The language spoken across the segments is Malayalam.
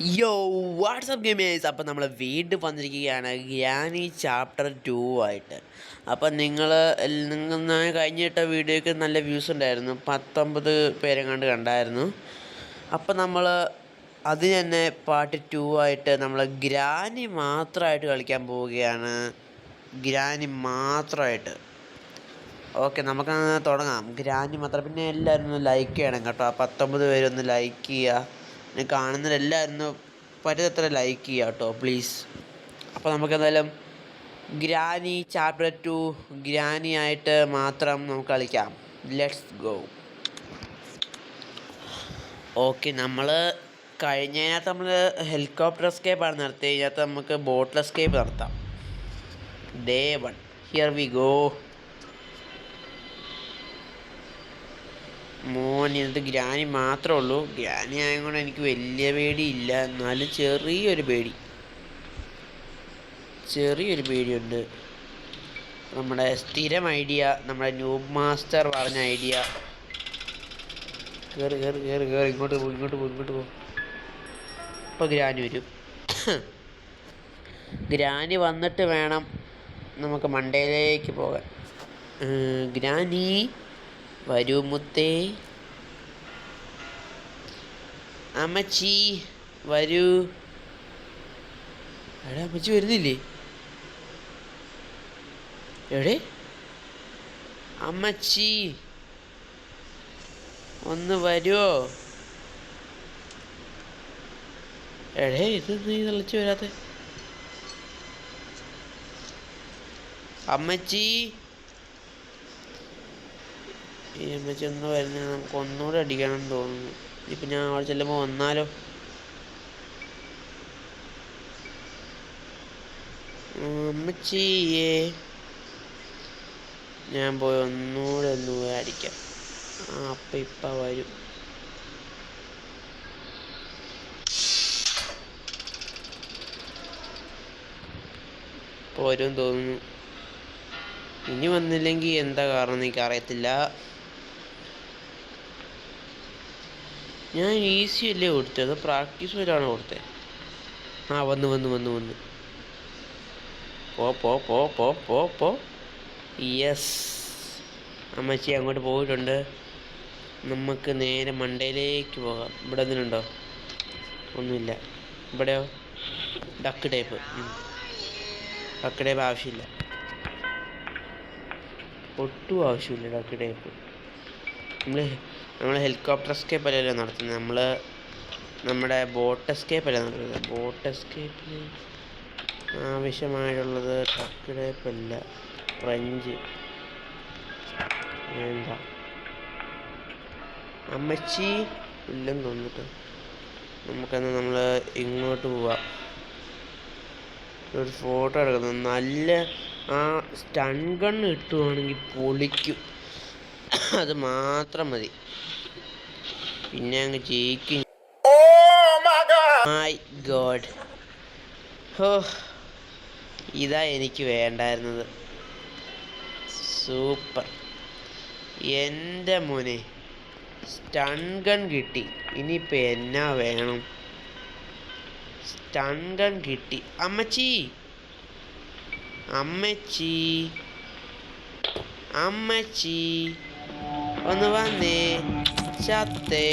യോ വാട്സപ്പ് ഗെയിമേഴ്സ്, അപ്പം നമ്മൾ വീണ്ടും വന്നിരിക്കുകയാണ് ഗ്യാനി ചാപ്റ്റർ 2 ആയിട്ട്. അപ്പം നിങ്ങൾ കഴിഞ്ഞിട്ട വീഡിയോയ്ക്ക് നല്ല വ്യൂസ് ഉണ്ടായിരുന്നു, 19 പേരെങ്ങാണ്ട് കണ്ടായിരുന്നു. അപ്പം നമ്മൾ അതിന് തന്നെ പാർട്ട് 2 ആയിട്ട് നമ്മൾ ഗ്രാനി മാത്രമായിട്ട് കളിക്കാൻ പോവുകയാണ്. ഗ്രാനി മാത്രമായിട്ട്. ഓക്കെ, നമുക്കങ്ങനെ തുടങ്ങാം. ഗ്രാനി മാത്രം. പിന്നെ എല്ലാവരും ഒന്ന് ലൈക്ക് ചെയ്യണം കേട്ടോ. 19 പേരൊന്ന് ലൈക്ക് ചെയ്യുക. കാണുന്നവരെല്ലാവരും പറ്റത്ര ലൈക്ക് ചെയ്യുക കേട്ടോ, പ്ലീസ്. അപ്പോൾ നമുക്ക് എന്തായാലും ഗ്രാനി ചാപ്റ്റർ 2 ഗ്രാനി ആയിട്ട് മാത്രം നമുക്ക് കളിക്കാം. Let's go. ഓക്കെ, നമ്മൾ കഴിഞ്ഞതിനകത്ത് നമ്മൾ ഹെലികോപ്റ്റർ എസ്കേപ്പാണ് നടത്തിയത്. ഇതിനകത്ത് നമുക്ക് ബോട്ടിൽ എസ്കേപ്പ് നടത്താം. Day 1, here we go. ഇതിനകത്ത് ഗ്രാനി മാത്രമേ ഉള്ളൂ. ഗ്രാനി ആയതുകൊണ്ട് എനിക്ക് വലിയ പേടിയില്ല, എന്നാലും ചെറിയൊരു പേടിയുണ്ട്. നമ്മുടെ സ്ഥിരം ഐഡിയ, നമ്മുടെ ന്യൂബ് മാസ്റ്റർ പറഞ്ഞ ഐഡിയ. കയറി ഇങ്ങോട്ട് പോ. ഇപ്പോൾ ഗ്രാനി വരും. ഗ്രാനി വന്നിട്ട് വേണം നമുക്ക് മണ്ടയിലേക്ക് പോകാൻ. ഗ്രാനി വരൂ മുത്തേ. അമ്മച്ചി വരൂ. എവിടെ അമ്മച്ചി വരുന്നില്ലേ? എവിടെ അമ്മച്ചി? ഒന്ന് വരുമോ? എടേ, ഇത് നീ തെളിച്ച് വരാത്ത അമ്മച്ചി. ഈ അമ്മച്ചി ഒന്ന് വരുന്നത് നമുക്ക് ഒന്നുകൂടെ അടിക്കണം തോന്നുന്നു. ഇപ്പം ഞാൻ അവിടെ ചെല്ലുമ്പോൾ വന്നാലോ? അമ്മച്ചിയേ, ഞാൻ പോയി ഒന്നുകൂടെ അടിക്കാം. അപ്പം ഇപ്പം വരും. പോരും തോന്നുന്നു. ഇനി വന്നില്ലെങ്കിൽ എന്താ കാരണം എനിക്കറിയത്തില്ല. ഞാൻ ഈസി അല്ലേ കൊടുത്തത്, പ്രാക്ടീസ് വരെയാണ് കൊടുത്തത്. വന്ന് പോ. യെസ്, അമ്മച്ചി അങ്ങോട്ട് പോയിട്ടുണ്ട്. നമുക്ക് നേരെ മണ്ടയിലേക്ക് പോകാം. ഇവിടെ എന്തിനുണ്ടോ? ഒന്നുമില്ല. ഇവിടെയോ? ഡക്ക് ടൈപ്പ് ആവശ്യമില്ല, ഒട്ടും ആവശ്യമില്ല ഡക്ക് ടൈപ്പ്. നമ്മൾ ഹെലികോപ്റ്റർ എസ്കേപ്പ് അല്ലല്ലോ നടത്തുന്നത്, നമ്മുടെ ബോട്ട് എസ്കേപ്പ് അല്ല നടത്തുന്നത്. ബോട്ട് എസ്കേപ്പിന് ആവശ്യമായിട്ടുള്ളത് ട്രക്ക് ടൈപ്പല്ല, ഫ്രഞ്ച് വേണ്ട. അമ്മച്ചി ഇല്ലെന്ന് തോന്നിട്ട് നമുക്കെന്നാൽ നമ്മൾ ഇങ്ങോട്ട് പോവാം. ഒരു ഫോട്ടോ എടുക്കുന്നത് നല്ല സ്റ്റൺ ഗണ്ണ് കിട്ടുവാണെങ്കിൽ പൊളിക്കും. അത് മാത്രം മതി, പിന്നെ അങ്ങ് ജയിക്കും. മൈ ഗോഡ്, ഇതാ എനിക്ക് വേണ്ടായിരുന്നത്. സൂപ്പർ, എൻ്റെ മോനെ സ്റ്റൺ ഗൺ കിട്ടി. ഇനിയിപ്പോൾ എന്നാ വേണം? സ്റ്റൺ ഗൺ കിട്ടി. അമ്മച്ചി ഒന്ന് വന്നേ. ചത്തേ.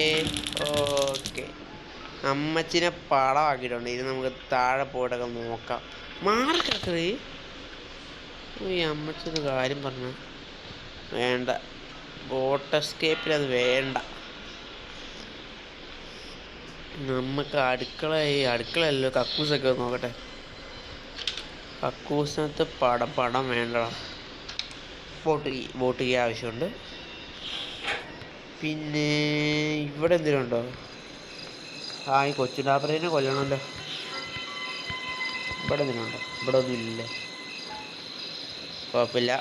ഓക്കെ, അമ്മച്ചിനെ പടമാക്കിയിട്ടുണ്ട്. ഇനി നമുക്ക് താഴെ പോയിട്ടൊക്കെ നോക്കാം. മാറിക്കിടക്കേ. ഈ അമ്മച്ചൊരു കാര്യം പറഞ്ഞു, വേണ്ട, ബോട്ട് എസ്കേപ്പിൽ അത് വേണ്ട. നമുക്ക് അടുക്കളയല്ലോ, കക്കൂസൊക്കെ നോക്കട്ടെ. കക്കൂസിനകത്ത് പടം വേണ്ടടാ. ബോട്ട് കീ ആവശ്യമുണ്ട്. പിന്നെ ഇവിടെ എന്തെങ്കിലുമുണ്ടോ? ഈ കൊച്ചു ഡാബറിനെ കൊല്ലണമല്ലോ. ഇവിടെ എന്തെങ്കിലുമുണ്ടോ? ഇവിടെ ഒന്നും ഇല്ലല്ലേ, കുഴപ്പമില്ല,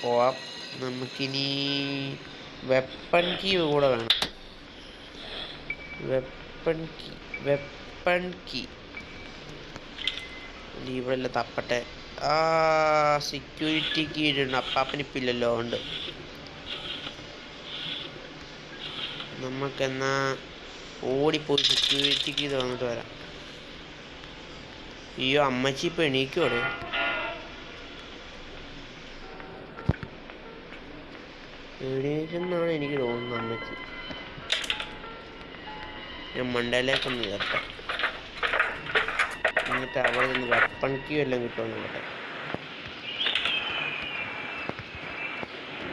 പോവാം. നമുക്കിനി വെപ്പൺ കീ കൂടെ വേണം. വെപ്പൺ കീ ഇവിടെ എല്ലാം തപ്പട്ടെ. സെക്യൂരിറ്റി കീ ഇടണം. അപ്പാപ്പനിപ്പില്ലല്ലോ, ഉണ്ട്. നമുക്കെന്നാ ഓടിപ്പോയി സെക്യൂരിറ്റിക്ക് ഇത് വന്നിട്ട് വരാം. അയ്യോ അമ്മച്ചി ഇപ്പം എണീക്കോടെ. എണീക്കെന്നാണ് എനിക്ക് തോന്നുന്നത് അമ്മച്ചി. ഞാൻ മണ്ടയിലേക്കൊന്ന് ചേർക്കാം, എന്നിട്ട് അവിടെ നിന്ന് വെപ്പൺ കീ എല്ലാം കിട്ടുമെന്ന് നോക്കട്ടെ.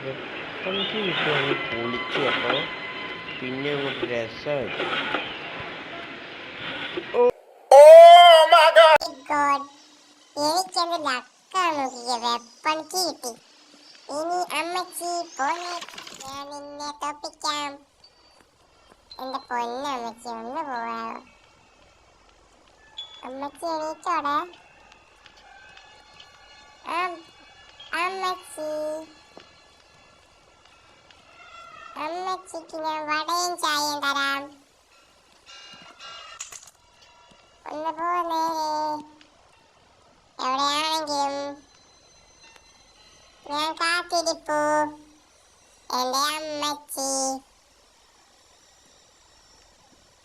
വെപ്പൺ കീ കിട്ടുവാണെങ്കിൽ പൊളിച്ചു കേട്ടോ, പിന്നെ അങ്ങോട്ട് രസമായിരിക്കും. എനിക്കത് ലക്കാണ് വെപ്പൺ കീ കിട്ടി. ഇനി അമ്മച്ചി പോലെ ഞാൻ നിന്നെ തോപ്പിക്കാം. എന്റെ പൊന്നമ്മച്ചി ഒന്ന് പോവാമോ? അമ്മച്ചി എണീറ്റോടെ. അമ്മച്ചി അമ്മച്ചിക്ക് ഞാൻ വടയും ചായയും തരാം. ഒന്ന് പോന്നേ. എവിടെയാണെങ്കിലും ഞാൻ കാത്തിരിപ്പു എന്റെ അമ്മച്ചി.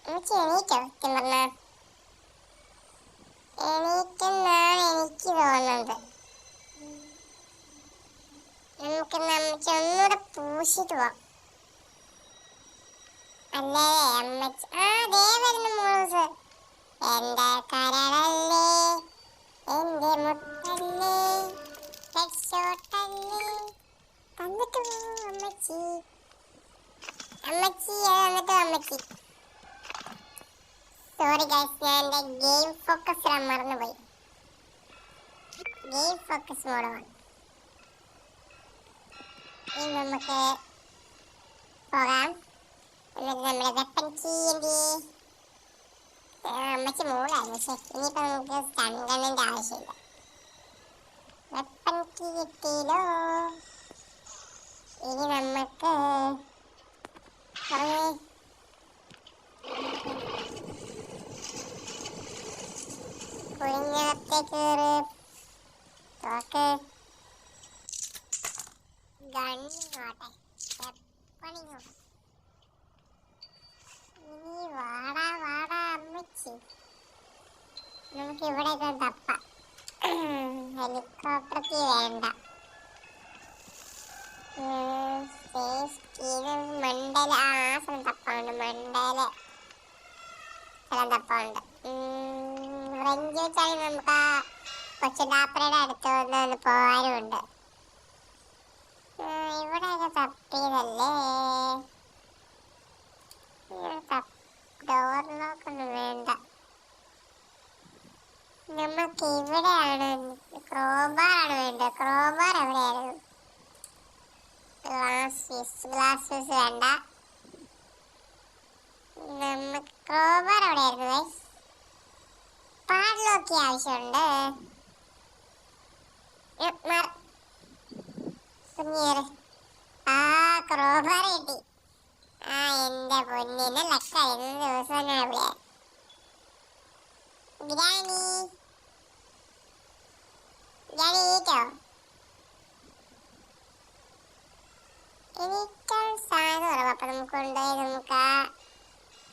അമ്മച്ചി എണീറ്റോ? പറഞ്ഞ എണീറ്റെന്നാണ് എനിക്ക് തോന്നുന്നത്. നമുക്ക് അമ്മച്ചി ഒന്നുകൂടെ പൂശിട്ട് പോവാം അല്ലേ അമ്മച്ചി? ദേ വരുന്നു മൂസ്. എന്റെ കരളല്ലേ, എന്റെ മുത്തല്ലേ, ഹെഡ്ഷോട്ടല്ലേ, തന്നിട്ട് പോ അമ്മച്ചി. അമ്മച്ചി തന്നിട്ട് അമ്മച്ചി. സോറി ഗൈസ്, ഞാൻ എൻ്റെ ഗെയിം ഫോക്കസ് ഇടാൻ മറന്നുപോയി. ഗെയിം ഫോക്കസ് മോഡാണ്. ഇനി നമുക്ക് പോകാം. എന്നിട്ട് നമ്മുടെ വെപ്പൺ കീ അമ്മച്ചി മൂളായിരുന്നു. പക്ഷേ ഇനിയിപ്പോൾ നമുക്ക് സ്റ്റൺഗണ്ണിൻ്റെ ആവശ്യമില്ല. വെപ്പൺ കീ കിട്ടിയല്ലോ. ഇനി നമുക്ക് കുഴിഞ്ഞകത്തേക്ക് കയറി തോക്ക് ഗണ്ണിങ്ങോട്ടെ വെപ്പണിങ്ങോട്ടെ. ഇനി വാടാ വാടാ അമ്മച്ചി, നമുക്ക് ഇവിടെയൊക്കെ തപ്പാം. ഹെലികോപ്റ്റർക്ക് വേണ്ട. മണ്ടയില് ആ സ്ഥലം തപ്പാണ്ട്. മണ്ടയില് സ്ഥലം തപ്പാണ്ട്. റെഞ്ച് വെച്ചാണെങ്കിൽ നമുക്ക് ആ കൊച്ചു ഡാപ്പറയുടെ അടുത്ത് ഒന്ന് പോകാനുമുണ്ട്. ഇവിടെയൊക്കെ തപ്പിയതല്ലേ. ഡോർ ലോക്കൊന്നും വേണ്ട. നമുക്ക് ഇവിടെയാണ് ക്രോബാറാണ് വേണ്ടത്. ക്രോബാർ എവിടെയായിരുന്നു? ഗ്ലാസ് പീസ് വേണ്ട. നമുക്ക് ക്രോബാർ എവിടെയായിരുന്നു? പാഡ്ലോക്ക് ആവശ്യമുണ്ട്. കുഞ്ഞേറ് ക്രോബാർ കിട്ടി. എന്റെ പൊന്നിനെ ലക്കായിരുന്നു. ദിവസം തന്നെ ഇവിടെ ഗ്രാനി കേട്ടോ. എനിക്കാൾ സാധനം കുറവ്. അപ്പൊ നമുക്ക് കൊണ്ടുപോയി നമുക്ക്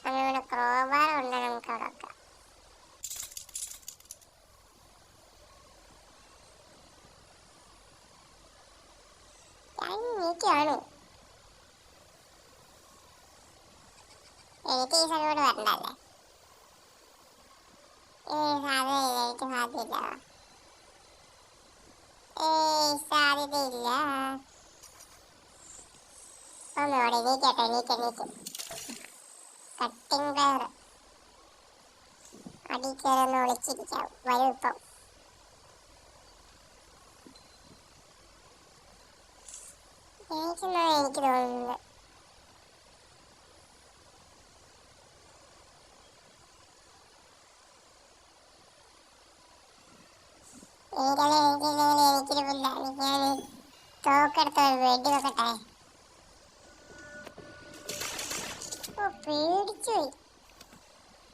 നമ്മളിവിടെ ക്രോബാർ ഉണ്ട്, നമുക്ക് അവിടെ വെക്കാം. നീക്കാണ് എനിക്ക് ഈ സമയോട് വരണ്ടല്ലേ. എനിക്ക് സാധ്യതയില്ല. സാധ്യതയില്ല. ഒന്നോടെ എണീക്കട്ടെ. കട്ടിങ് പ്ലെയർ അടി കയറൊന്ന് ഒളിച്ചിരിക്കാം. വരും ഇപ്പം. എനിക്കെന്നാണ് എനിക്ക് തോന്നുന്നത്. എനിക്കിരിപ്പില്ല. ഞാൻ തോക്കെടുത്ത് വെടി വെക്കട്ടെ. പേടിച്ചുപോയി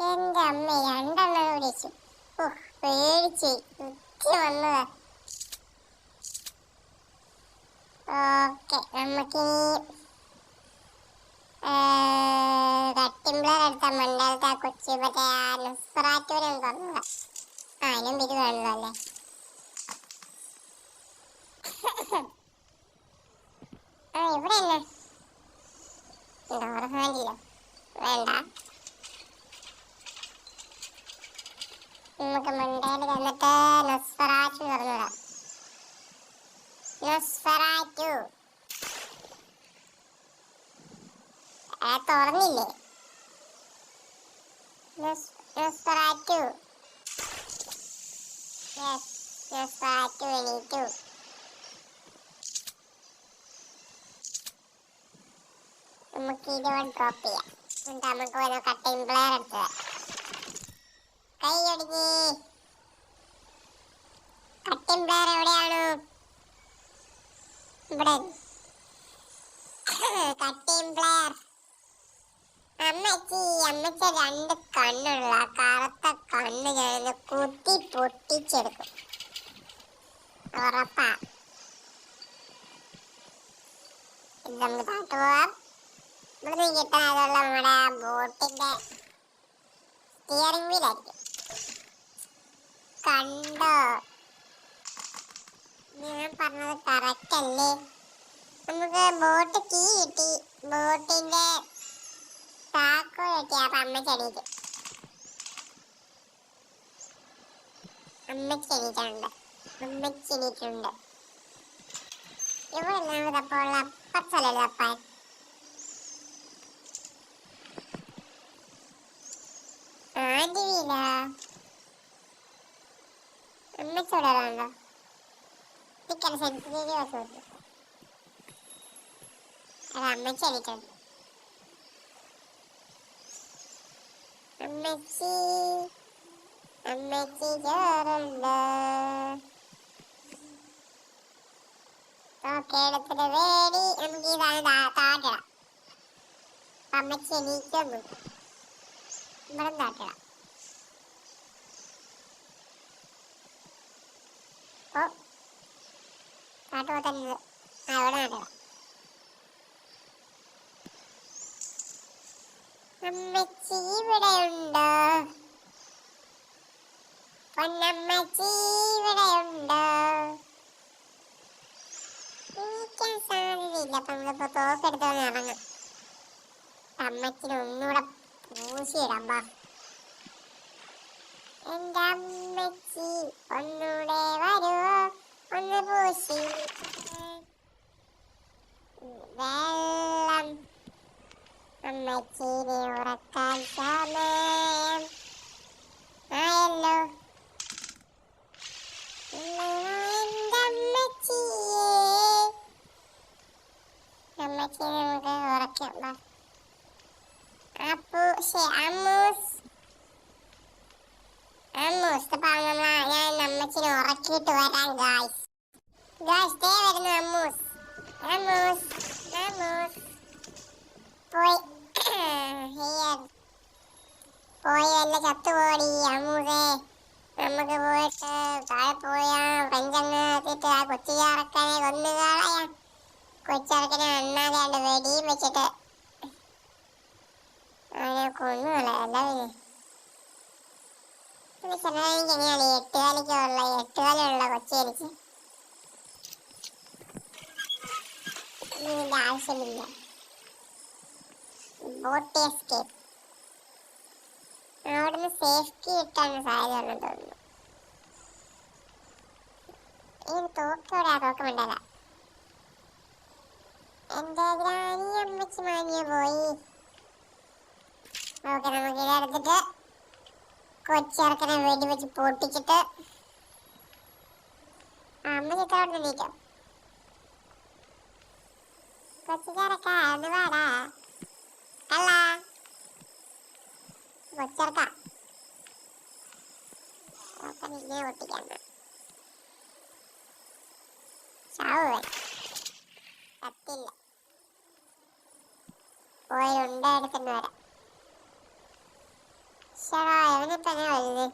എന്റെ അമ്മ. രണ്ടെണ്ണം വിളിച്ചു. പേടിച്ചുപോയി. കുത്തി വന്നതാ. ഓക്കെ, നമുക്കിനി റെക്ടിംഗ്ലർ എടുത്ത മണ്ടലത്തെ ആ കൊച്ചി മറ്റേ ആ നെസ്പെറാറ്റോനെ തുറന്നതാ. അതിനും ഇത് കാണുന്നു അല്ലേ. ഇവിടെ തന്നെ ഡോർ ഹാൻഡിലോ വേണ്ട. നമുക്ക് മണ്ടയിൽ വന്നിട്ട് നെസ്പെറാറ്റു തുറന്നുവിടാം. നെസ്പെറാറ്റു തുറന്നില്ലേ? നെസ്പെറാറ്റു നെസ്പെറാറ്റു എണീറ്റു. നമുക്ക് ഇതോടെ ഡ്രോപ്പ് ചെയ്യാം. എന്നിട്ട് നമുക്ക് വന്ന കട്ടിംഗ് പ്ലെയർ എടുത്തത് കൈ ഒടുങ്ങി. കട്ടിംഗ് പ്ലെയർ എവിടെയാണ്? ഇവിടെ കട്ടിംഗ് പ്ലെയർ. അമ്മച്ചി രണ്ട് കണ്ണുള്ള കറുത്ത കണ്ണ് ഞാൻ കുത്തി പൊട്ടിച്ചെടുക്കും, ഉറപ്പാ. ഇത് നമുക്ക് താട്ട് പോവാം. ഇവിടുന്ന് കിട്ടാനുള്ള നമ്മുടെ ബോട്ടിന്റെ സ്റ്റിയറിംഗ് വീലായിരിക്കും. കണ്ടോ, ഞാൻ പറഞ്ഞത് കറക്റ്റ് അല്ലേ? നമുക്ക് ബോട്ട് കീ കിട്ടി, ബോട്ടിന്റെ താക്കോൽ കിട്ടി. അപ്പൊ അമ്മച്ചെണീറ്റ് അമ്മച്ചെണീറ്റുണ്ട്. ഇവിടെ അപ്പോൾ അപ്പച്ചല്ലോ അപ്പാൻ. ആന്റി വീല അമ്മച്ചോടാണോ? ടിക്കറ്റ് സെൻസിറ്റീവ് അത് അമ്മച്ചെണീറ്റുണ്ട്. അമ്മച്ചി ചോറുണ്ട്. ഓക്കെ, എടുത്തിട്ട് വേടി നമുക്ക് ഇതാണ് താട്ടിടാം. അമ്മച്ചി എണീക്കുന്നു. ഇവിടെ താട്ടിടാം. ഓ താട്ടുപോ തന്നെ അവിടെ നാട്ടിടാം. അമ്മച്ചി ഇവിടെയുണ്ടോ? പൊന്നമ്മച്ചി ഇവിടെയുണ്ടോ? നീക്കാൻ സാധ്യതയില്ല. അപ്പൊ നമ്മളിപ്പോ തോക്കെടുത്തോന്ന് ഇറങ്ങാം. അമ്മച്ചിന് ഒന്നുകൂടെ പൂശിയിടാം. ബാ എന്റെ അമ്മച്ചി ഒന്നൂടെ വരുവോ? ഒന്ന് പൂശി വെള്ളം. അമ്മച്ചിനെ ഉറക്കാൻ സമയം ആയല്ലോ. എന്റെ അമ്മച്ചിയെ നമുക്ക് ഉറക്കാം. ഞാൻ അമ്മച്ചിനെ ഉറക്കിയിട്ട് വരാം. ഗായ്സ് ദേ വരുന്നു അമ്മൂസ്. പോയി വല്ല ചത്തുപോടി അമ്മൂസേ. നമുക്ക് പോയിട്ട് താഴെ പോയാ ഫ്രഞ്ചങ്ങ് എത്തിയിട്ട് ആ കൊച്ചുചാറക്കനെ കൊന്നു കളയാം. കൊച്ചറക്കനെ അണ്ണാതെ വെടിയും വെച്ചിട്ട് അവനെ കൊന്നു കളയല്ല. പിന്നെ ചെറുതാണെങ്കിൽ എങ്ങനെയാണ് എട്ടുകാലുള്ള കൊച്ചി എനിക്ക് ഇതിന്റെ ആവശ്യമില്ല. ബോട്ട് എസ്കേപ്പ് അവിടുന്ന് സേഫ്റ്റി കിട്ടാൻ സാധ്യതയുണ്ടെന്ന് തോന്നുന്നു. ഇനി തോക്കോടെ തോക്ക് വേണ്ടല്ല. എന്റെ ഗ്രാനി അമ്മച്ചി മാനിയ പോയി. ഓക്കെ, നമുക്ക് ഇതെടുത്തിട്ട് കൊച്ചിറക്കനെ വെടി വെച്ച് പൊട്ടിച്ചിട്ട് അമ്മച്ചിട്ട് അവിടെ നീക്കാം. കൊച്ചിറക്ക ഒന്ന് വാടാ കള്ള കൊച്ചിറക്ക. ഇങ്ങനെ പൊട്ടിക്കാം. ചാവേ കത്തില്ല. പോയി ഉണ്ട എടുത്തിട്ട് വരാം. എവനെ തന്നെ വലുത്.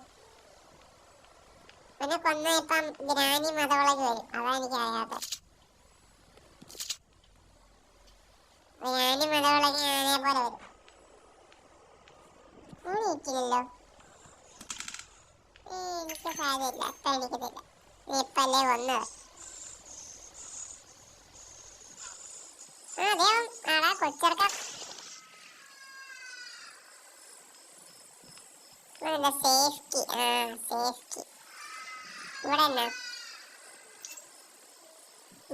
അവനെ കൊന്ന ഇപ്പം ഗ്രാനി മതവിളക്ക് വരും. അതാ എനിക്ക് അറിയാത്ത. ഞാനും അതോളൊക്കെ ഞാനേ പോലെ വരും. നീക്കില്ലല്ലോ. എനിക്ക് സാധ്യമില്ല, അത്ര എണീക്കത്തില്ല. നീ ഇപ്പല്ലേ വന്നത്. അതെ ആടാ കൊച്ചിറക്കം. സേഫ്റ്റി. സേഫ്റ്റി ഇവിടെ എന്നാ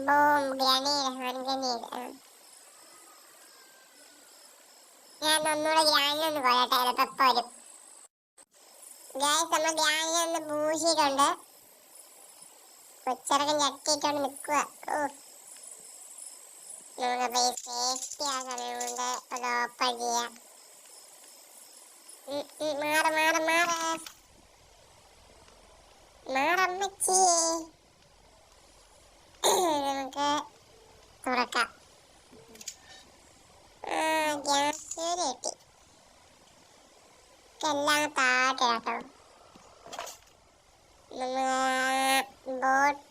ബോം ഗ്രനേഡ്, ഹാൻഡ് ഗ്രനേഡ്. ഞാൻ ഒന്നുകൂടെ ഗ്രാനിലൊന്ന് കൊല്ലട്ടെ, ചിലപ്പോ വരും. ഗായ്സ് നമ്മൾ ഗ്രാനിലൊന്ന് പൂശിയിട്ടുണ്ട്. കൊച്ചിറക്കം ചട്ടിയിട്ടോണ്ട് നിൽക്കുക. നമുക്ക് സേഫ്റ്റി ആ സമയം കൊണ്ട് അത് ഓപ്പൺ ചെയ്യാം. മാറമ്മച്ചി. നമുക്ക് തുറക്കാം. ഗ്യാസ് കിട്ടി. എല്ലാം താഴെ കേട്ടോ. ബോട്ട്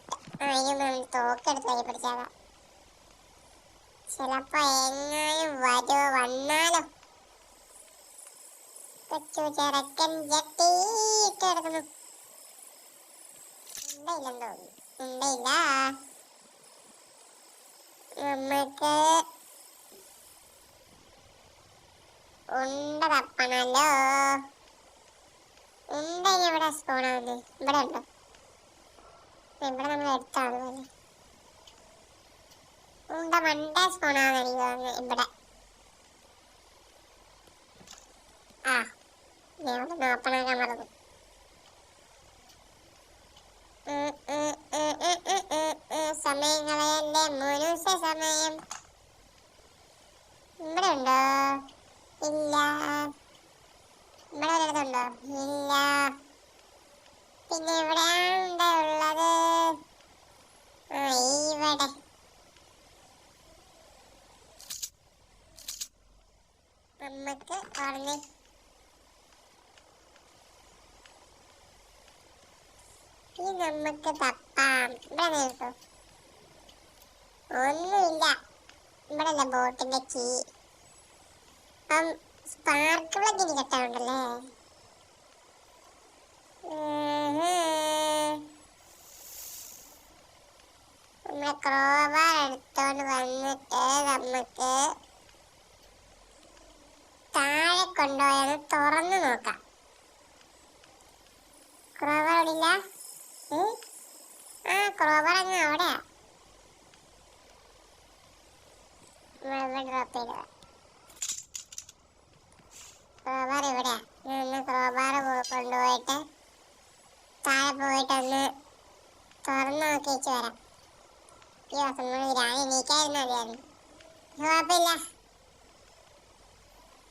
അതിന് തോക്കെടുത്ത് കൈ പിടിച്ചാകാം. ചിലപ്പോ എങ്ങാനും വന്നാലോ. കൊച്ചു ചെറുക്കൻ ജട്ടിയിട്ട് കിടക്കുന്നു. ഉണ്ടയില്ലെന്ന് തോന്നുന്നു. ഉണ്ടയില്ല. നമുക്ക് ഉണ്ട തപ്പണല്ലോ. ഉണ്ട ഇവിടെ സ്പോണാവുന്നേ. ഇവിടെ ഉണ്ടോ? ഇവിടെ നമ്മൾ എടുത്താണ് പോലെ. ഉണ്ട മണ്ട സ്പോണാന്ന് എനിക്ക് തോന്നുന്നത്. ഇവിടെ ഞാൻ ഇവിടെ ഓപ്പണാക്കാൻ മറന്നു. സമയങ്ങളെ മുനുസ സമയം. ഇവിടെ ഉണ്ടോ? ഇല്ല. ഇവിടെ ഒരിടത്തുണ്ടോ? ഇല്ല. പിന്നെ എവിടെയാ ഉള്ളത്? ഇവിടെ. നമുക്ക് പറഞ്ഞ് നമുക്ക് തപ്പാം. ഇവിടെ നിൽക്കും. ഒന്നുമില്ല. ഇവിടെ അല്ല ബോട്ടിന്റെ കീ. സ്പാർക്ക് പ്ലഗ് ഇനി കെട്ടാറുണ്ടല്ലേ. നമ്മളെ ക്രോബാർ എടുത്തോണ്ട് വന്നിട്ട് നമുക്ക് താഴെ കൊണ്ടുപോയത് തുറന്നു നോക്കാം. ക്രോബാർ ഇല്ല. ക്രോബാർ അങ്ങ് അവിടെയാ. ഡ്രോപ്പ് ചെയ്ത ക്രോബാർ ഇവിടെയാ. ഞാൻ ക്രോബാർ കൊണ്ടുപോയിട്ട് താഴെ പോയിട്ടൊന്ന് തുറന്നു നോക്കി വെച്ച് വരാം. ഈ ദിവസം ഞാൻ എണീക്കായിരുന്നു മതിയായിരുന്നു. കുഴപ്പമില്ല.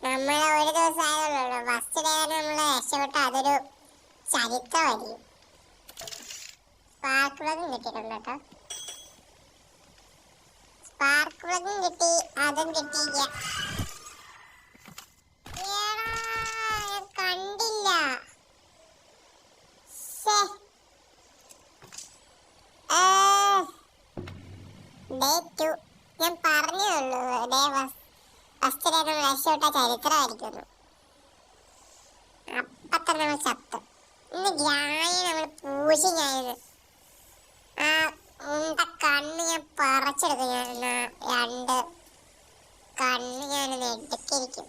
നമ്മൾ ഒരു ദിവസം ആയതുള്ളൂ. ഫസ്റ്റ് ഡേ തന്നെ നമ്മൾ രക്ഷപ്പെട്ട അതൊരു ചരിത്രമായിരിക്കും. സ്പാർക്ക് പ്ലഗും കിട്ടിയിട്ടുണ്ട് കേട്ടോ. സ്പാർക്ക് പ്ലഗും കിട്ടി, അതും കിട്ടിയില്ല. കണ്ടില്ല. ഡേ 2 ഞാൻ പറഞ്ഞുള്ളൂ. ഡേ ഫസ്റ്റ് ഡേ നമ്മൾ രക്ഷപ്പെട്ട ചരിത്രമായിരിക്കുന്നു. അപ്പൊ തന്നെ നമ്മൾ ചത്തു. ഇന്ന് ഗ്രാനി നമ്മൾ പൂശി. ഞാനിത് ഉണ്ട കണ്ണ് ഞാൻ പറിച്ചെടുക്കും. ഞാൻ 2 കണ്ണ് ഞാനൊന്ന് എടുക്കിരിക്കും.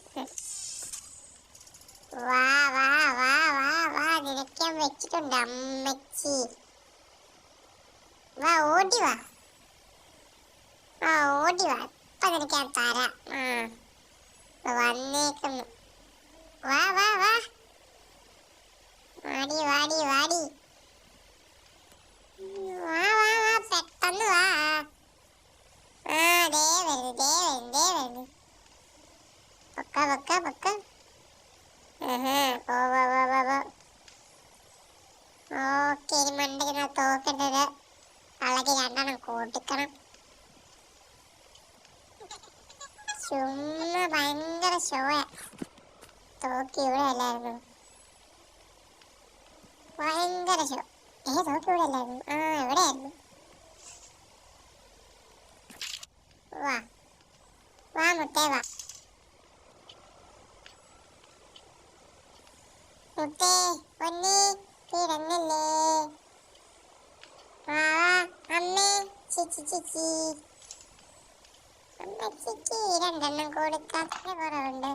വാ വാ വാ വാ വാ നിനക്കാൻ വെച്ചിട്ടുണ്ട് അമ്മച്ചി. വാ ഓടി വാ. ഓടി വാ. ഇപ്പൊ നിനക്ക് ഞാൻ തരാം. വന്നേക്കുന്നു. വാ വാ വാ. വാടി വാടി വാടി. വാ വാ വാ പെട്ടെന്ന് വാ. ദേ വരുന്നു. പൊക്ക. ഓക്കെ, ഇനി മണ്ടയ്ക്ക് തോക്കിട്ടത് അളകി 2 കൂട്ടിക്കണം. ചുമ്മാ ഭയങ്കര ഷോയാ. തോക്കി ഇവിടെ അല്ലായിരുന്നു. ഭയങ്കര ഷോ. തോക്കി ഇവിടെ അല്ലായിരുന്നു. എവിടെയായിരുന്നു? വാ വാ മുത്തേ വാ. മുത്തേ പൊന്നി കിടന്നില്ലേ? വാ അമ്മേ ചിച്ചി ചിച്ചി. അമ്മച്ചിക്ക് രണ്ടെണ്ണം കൊടുക്കാത്ത കുറവുണ്ട്.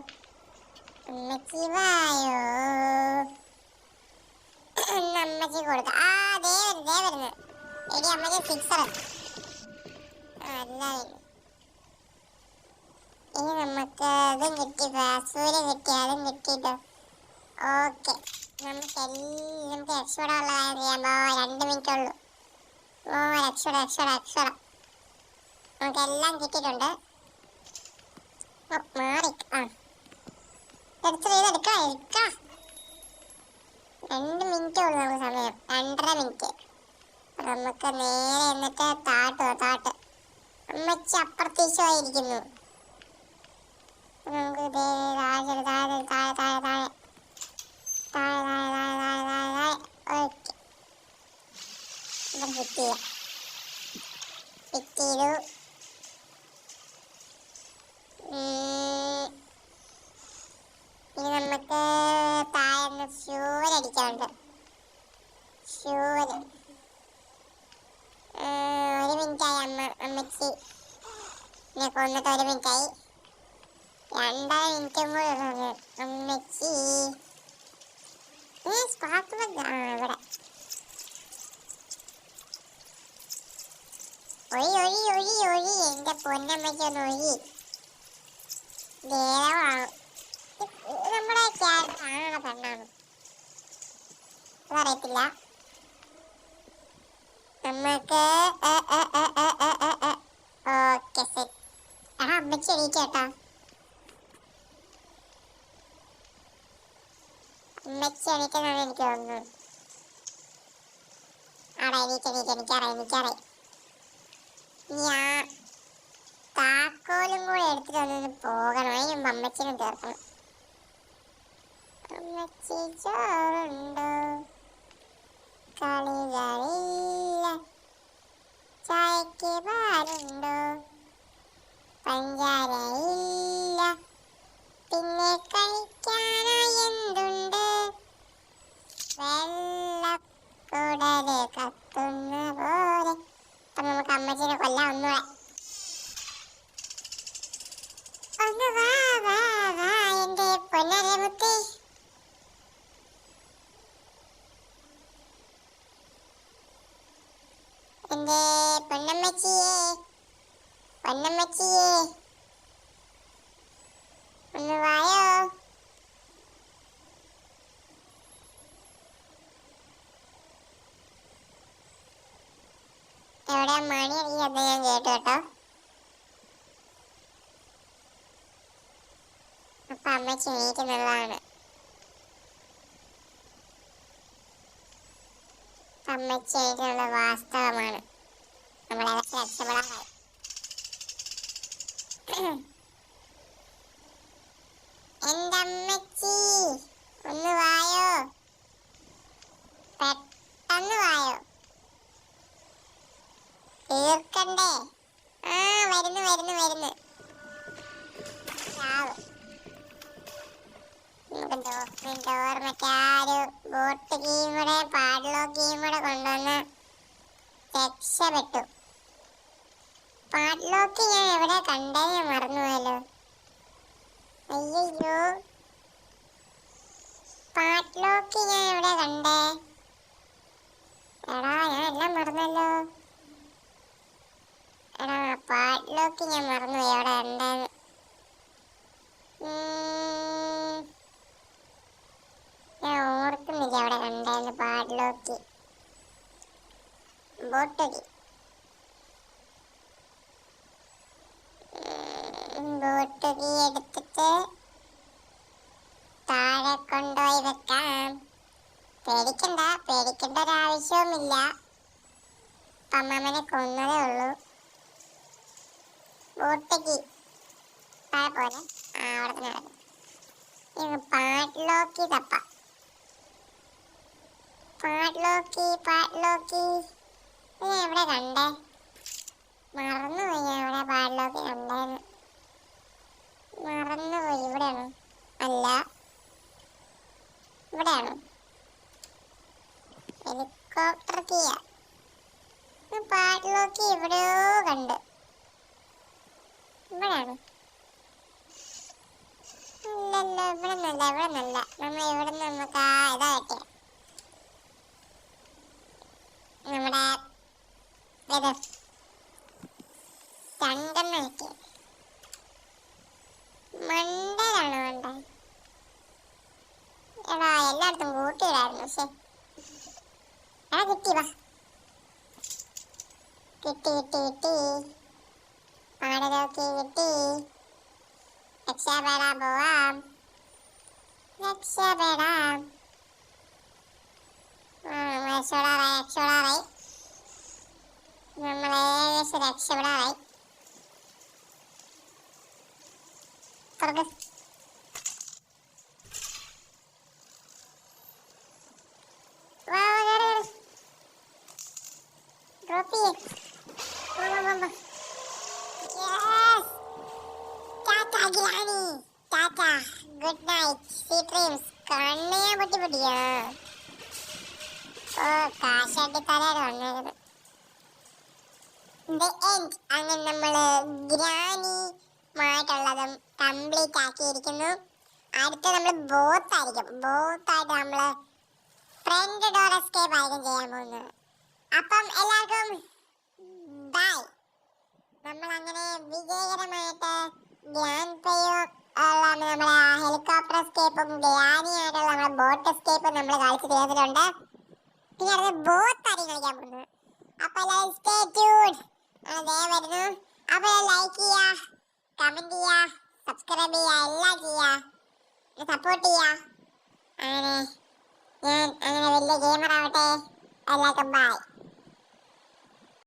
അമ്മച്ചി വായോ. അമ്മച്ചി കൊടുക്ക. ആ ദേ വരുന്നു. എടി അമ്മക്ക് സിക്സർ. അല്ല ഇനി നമുക്ക് അതും കിട്ടി, സൂര്യ കിട്ടി, അതും കിട്ടിട്ടോ. ഓക്കെ, നമുക്ക് രക്ഷപ്പെടാനുള്ള കാര്യം ചെയ്യാൻ 2 മിനിറ്റ് ഉള്ളൂ. രക്ഷപ്പെടാം. നമുക്കെല്ലാം കിട്ടിയിട്ടുണ്ട്. മാറി എടുക്കാം. 2 മിനിറ്റ് ഉള്ളൂ നമുക്ക് സമയം, 2.5 മിനിറ്റ്. നമുക്ക് നേരെ എന്നിട്ട് താട്ട് അമ്മച്ചി അപ്രത്യക്ഷമായിരിക്കുന്നു. നമുക്ക് താഴെ. ഓക്കെ, ഫിറ്റ് ചെയ്തു. ഇനി നമുക്ക് താഴെ ഫ്യൂവൽ അടിക്കാനുണ്ട്. 1 മിനിറ്റായി അമ്മച്ചി എന്നെ കൊന്നിട്ട് 1 മിനിറ്റായി. 2.5 മിനിറ്റും കൂടെ അമ്മച്ചി. സ്പാർക്ക് ഇവിടെ ഒഴി എന്റെ പൊന്നമ്മച്ചി ഒന്ന് ഒഴി. നമ്മുടെ പെണ്ണാണ് അതറിയത്തില്ല നമുക്ക്. Okay set. അമ്മച്ചി എണീക്കേട്ടാ. അമ്മച്ചി എണീക്കെന്നാണ് എനിക്ക് തോന്നുന്നു. എനിക്കറിയാം. ഞാൻ താക്കോലും കൂടെ എടുത്തിട്ട് ഒന്ന് പോകണം. അതിന് മുമ്പ് അമ്മച്ചിനെ തീർക്കണം. അമ്മച്ചി ചോറുണ്ടോ? കളികളില്ല. ചായക്ക് പാലുണ്ടോ? പഞ്ചാരയില്ല. പിന്നെ കഴിക്കാനായി എന്തുണ്ട്? വെള്ളക്കുടല് കത്തുന്ന പോലെ. അപ്പൊ നമുക്ക് അമ്മച്ചിനെ കൊല്ലാം. ഒന്ന് വാ എന്റെ പൊന്നരമുത്തേ. എന്റെ പൊന്നമ്മച്ചിയെ ഒന്ന് വായോ. എവിടെ മണി അടിക്കുന്നത് ഞാൻ കേട്ടു കേട്ടോ. അപ്പൊ അമ്മച്ചി എണീക്കുന്നുള്ളതാണ്. അമ്മച്ചി എണീക്കുന്നുള്ള വാസ്തവമാണ്. നമ്മളെ രക്ഷപ്പെടാനായി. എന്റെ അമ്മച്ചി ഒന്ന് വായോ, പെട്ടെന്ന് വായോ. തീർക്കണ്ടേ? വരുന്നു. ബോട്ട് ഗെയിം കൂടെ പാഡ്ലോക്ക് ഗെയിം കൂടെ കൊണ്ടുവന്ന് രക്ഷപ്പെട്ടു. പാഡ്ലോക്ക് ഞാൻ എവിടെ കണ്ടേ മറന്നുപോയല്ലോ. അയ്യോ, പാഡ്ലോക്ക് ഞാൻ എവിടെ കണ്ടേ? എടാ ഞാൻ എല്ലാം മറന്നല്ലോ. പാഡ്ലോക്ക് ഞാൻ മറന്നുപോയി എവിടെ കണ്ടെന്ന്. ഞാൻ ഓർക്കുന്നില്ല അവിടെ കണ്ടെന്ന്. പാഡ്ലോക്ക് ബോട്ടടി എടുത്തിട്ട് താഴെ കൊണ്ടുപോയി വെക്കാം. പേടിക്കേണ്ട ഒരാവശ്യവുമില്ല. അമ്മാമ്മനെ കൊന്നതേ ഉള്ളൂ. ബോട്ടടി താഴെ പോലെ അവിടെ തന്നെ നടക്കും. പാഡ്ലോക്ക് തപ്പാം. പാഡ്ലോക്ക് ഞാൻ എവിടെ കണ്ടേ? മറന്നുപോയി ഞാൻ എവിടെ പാഡ്ലോക്ക് കണ്ടേന്ന്. മറന്നുപോയി. ഇവിടെയാണോ? അല്ല, ഇവിടെയാണോ? ഹെലികോപ്റ്റർ കീയ പാട്ടിലോക്കി എവിടെയോ കണ്ട്. ഇവിടെയാണോ? ഇല്ലല്ലോ, ഇവിടെ നല്ല നമ്മൾ ഇവിടെ നമുക്ക് ഇതാ കിട്ടിയ നമ്മുടെ ഇത് തങ്കെണ്ണ കിട്ടിയ. മണ്ടയിലാണോ വേണ്ട? എടാ എല്ലായിടത്തും കൂട്ടിയിടായിരുന്നു. പക്ഷെ എടാ കിട്ടി, വാ. കിട്ടി പാടലോക്കി കിട്ടി. രക്ഷപ്പെടാൻ പോവാം. രക്ഷപ്പെടാം. രക്ഷപ്പെടാറായി. നമ്മൾ ഏകദേശം രക്ഷപ്പെടാറായി. തുറക്ക്. ഡ്രോപ്പ് ചെയ്യേ. Good night, sweet dreams. കണ്ണേ പൊട്ടിയാ. ഓ, കാശാട്ടി തലയാണ് വന്നത്. അങ്ങനെ നമ്മള് ഗ്രാനിയുമായിട്ടുള്ളതും കംപ്ലീറ്റ് ആക്കിയിരിക്കുന്നു. അടുത്ത നമ്മൾ ബോത്തായിട്ട് നമ്മള് ഫ്രണ്ട് ഡോർ എസ്കേപ്പ് ആയിരിക്കും ചെയ്യാൻ പോകുന്നത്. അപ്പം എല്ലാവർക്കും ബൈ. നമ്മൾ അങ്ങനെ വിജയകരമായിട്ട് ഗ്രാൻഡ് പേയോ ഉള്ള നമ്മുടെ ഹെലികോപ്റ്റർ എസ്കേപ്പും ഗ്രാനിയായിട്ടുള്ള നമ്മുടെ ബോട്ട് എസ്കേപ്പും നമ്മൾ കളിച്ച് തീർന്നിട്ടുണ്ട്. പിന്നെ അടുത്ത് ബോത്തായിരിക്കും കളിക്കാൻ പോകുന്നത്. അപ്പൊ എല്ലാവരും സ്റ്റേ ട്യൂൺഡ്. അതേ വരുന്നു. അപ്പൊ ലൈക്ക് ചെയ്യുക, കമന്റ് ചെയ്യുക, സബ്സ്ക്രൈബ് ചെയ്യുക, എല്ലാം ചെയ്യുക, സപ്പോർട്ട് ചെയ്യുക. അങ്ങനെ ഞാൻ വലിയ ഗെയിമർ ആവട്ടെ. എല്ലാവർക്കും ബൈ.